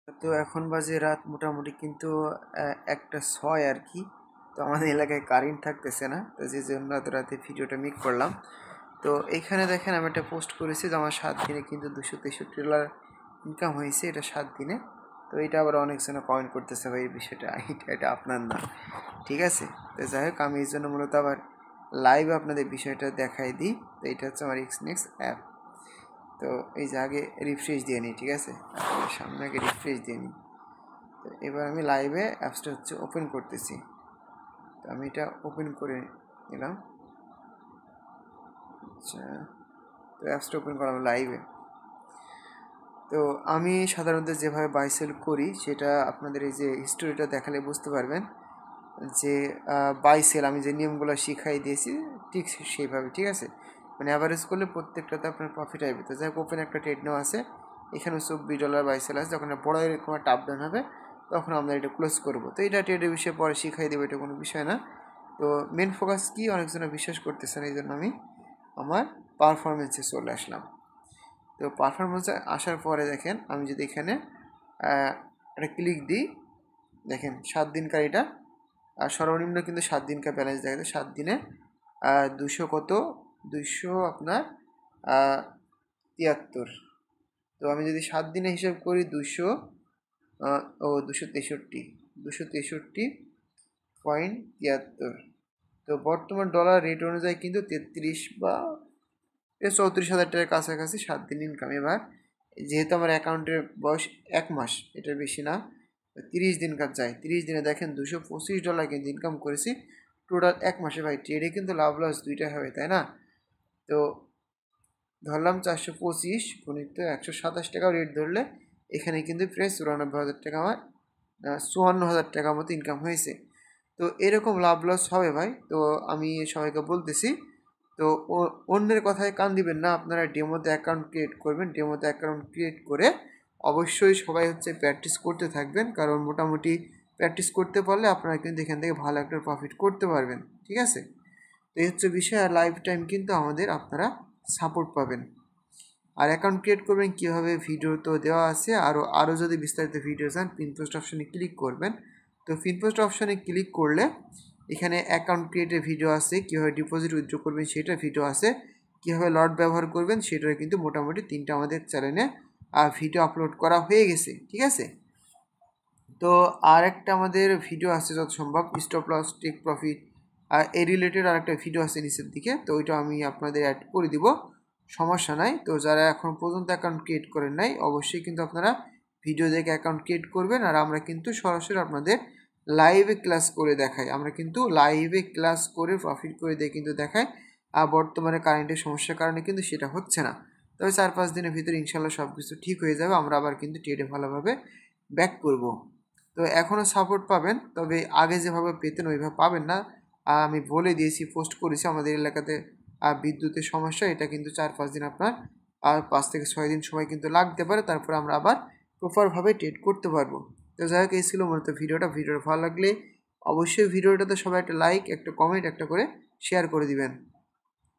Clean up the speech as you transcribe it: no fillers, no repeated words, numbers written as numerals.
তো এখন বাজে রাত মোটামুটি কিন্তু 1টা 6 আর কি। তো আমাদের এলাকায় কারেন্ট থাকতেছে না, তো যে জন্য এত রাতে ভিডিওটা মেক করলাম। তো এইখানে দেখেন আমি একটা পোস্ট করেছি যে আমার 7 দিনে কিন্তু $263 ইনকাম হয়েছে, এটা 7 দিনে। তো এটা আবার অনেকজনে কমেন্ট করতেছে ভাই এই বিষয়টা এটা আপনার না, ঠিক আছে। তো যাই হোক, আমি এই জন্য মূলত আবার লাইভ আপনাদের বিষয়টা দেখাই দিই। তো এটা হচ্ছে আমার এক্সনেক্স অ্যাপ। তো এই যে আগে রিফ্রেশ দিয়ে নিই, ঠিক আছে, আপনাদের সামনে আগে রিফ্রেশ দিয়ে নিই। তো এবার আমি লাইভে অ্যাপসটা হচ্ছে ওপেন করতেছি। তো আমি এটা ওপেন করে নিলাম। আচ্ছা, তো অ্যাপসটা ওপেন করলাম লাইভে। তো আমি সাধারণত যেভাবে বাই সেল করি সেটা আপনাদের এই যে হিস্টোরিটা দেখালে বুঝতে পারবেন যে বাই সেল আমি যে নিয়মগুলো শিখাই দিয়েছি ঠিক সেইভাবে, ঠিক আছে। মানে অ্যাভারেজ করলে প্রত্যেকটাতে আপনার প্রফিট আসবে। তো যাই হোক, ওপেন একটা ট্রেড নেওয়া আছে, এখানে $24 বাই সেল আছে। যখন বড় এরকম একটা আপ ডাউন হবে তখন আমরা এটা ক্লোজ করবো। তো এটা ট্রেডের বিষয়ে পরে শিখাই দেবো, এটা কোনো বিষয় না। তো মেন ফোকাস কি, অনেকজনে বিশ্বাস করতেছে না, এই জন্য আমি আমার পারফরমেন্সে চলে আসলাম। তো পারফরমেন্সে আসার পরে দেখেন আমি যদি এখানে একটা ক্লিক দিই, দেখেন 7 দিনকার এটা সর্বনিম্ন কিন্তু 7 দিনকার ব্যালেন্স দেখা যায়। 7 দিনে 200 কত, 200 আপনার 73। তো আমি যদি 7 দিনে হিসাব করি 263.73। তো বর্তমান ডলার রেট অনুযায়ী কিন্তু 33 বা 34,000 টাকার কাছাকাছি 7 দিন ইনকাম। এবার যেহেতু আমার অ্যাকাউন্টের বয়স 1 মাস, এটার বেশি না, 30 দিন কাজ যায়। 30 দিনে দেখেন $225 কিন্তু ইনকাম করেছি টোটাল 1 মাসে। ভাই ট্রেডে কিন্তু লাভ লস দুইটা হবে, তাই না? তো ধরলাম 425 গুণিত 127 টাকা রেট ধরলে এখানে কিন্তু প্রায় 94,000 টাকা, আমার 54,000 টাকার মতো ইনকাম হয়েছে। তো এরকম লাভ লস হবে ভাই। তো আমি সবাইকে বলতেছি, তো অন্যের কথায় কান দিবেন না, আপনারা ডেমোতে অ্যাকাউন্ট ক্রিয়েট করবেন। ডেমোতে অ্যাকাউন্ট ক্রিয়েট করে অবশ্যই সবাই হচ্ছে প্র্যাকটিস করতে থাকবেন, কারণ মোটামুটি প্র্যাকটিস করতে পারলে আপনারা কিন্তু এখান থেকে ভালো একটা প্রফিট করতে পারবেন, ঠিক আছে। তো এই হচ্ছে বিষয়। আর লাইফ টাইম কিন্তু আমাদের আপনারা সাপোর্ট পাবেন। আর অ্যাকাউন্ট ক্রিয়েট করবেন কীভাবে, ভিডিও তো দেওয়া আছে। আরও যদি বিস্তারিত ভিডিও চান পিন পোস্ট অপশানে ক্লিক করবেন। তো পিন পোস্ট অপশানে ক্লিক করলে এখানে অ্যাকাউন্ট ক্রিয়েটের ভিডিও আছে, কীভাবে ডিপোজিট উইথড্র করবেন সেটা ভিডিও আছে, কীভাবে লট ব্যবহার করবেন সেটার কিন্তু মোটামুটি 3টা আমাদের চ্যানেলে ভিডিও আপলোড করা হয়ে গেছে, ঠিক আছে। তো আর একটা আমাদের ভিডিও আছে যত সম্ভব স্টপ লস টেক প্রফিট, এই রিলেটেড আর একটা ভিডিও আছে নিচের দিকে, তো ওইটা আমি আপনাদের অ্যাড করে দিব, সমস্যা নাই। তো যারা এখন পর্যন্ত অ্যাকাউন্ট ক্রিয়েট করেন নাই অবশ্যই কিন্তু আপনারা ভিডিও দেখে অ্যাকাউন্ট ক্রিয়েট করবেন। আর আমরা কিন্তু সরাসরি আপনাদের লাইভে ক্লাস করে দেখাই, আমরা কিন্তু লাইভে ক্লাস করে প্রফিট করে দিয়ে কিন্তু দেখাই। আর বর্তমানে কারেন্টের সমস্যার কারণে কিন্তু সেটা হচ্ছে না। তবে 4-5 দিনের ভিতরে ইনশাল্লাহ সব কিছু ঠিক হয়ে যাবে, আমরা আবার কিন্তু ট্রেডে ভালোভাবে ব্যাক করব। তো এখনও সাপোর্ট পাবেন, তবে আগে যেভাবে পেতেন ওইভাবে পাবেন না। আমি বলে দিয়েছি, পোস্ট করেছি আমাদের এলাকাতে বিদ্যুতের সমস্যা, এটা কিন্তু 4-5 দিন আপনার আর 5 থেকে 6 দিন সময় কিন্তু লাগতে পারে, তারপর আমরা আবার প্রপারভাবে ট্রেড করতে পারবো। তো যাই হোক, এই ছিল মূলত ভিডিওটা ভালো লাগলে অবশ্যই ভিডিওটাতে সবাই একটা লাইক, একটা কমেন্ট, একটা করে শেয়ার করে দিবেন।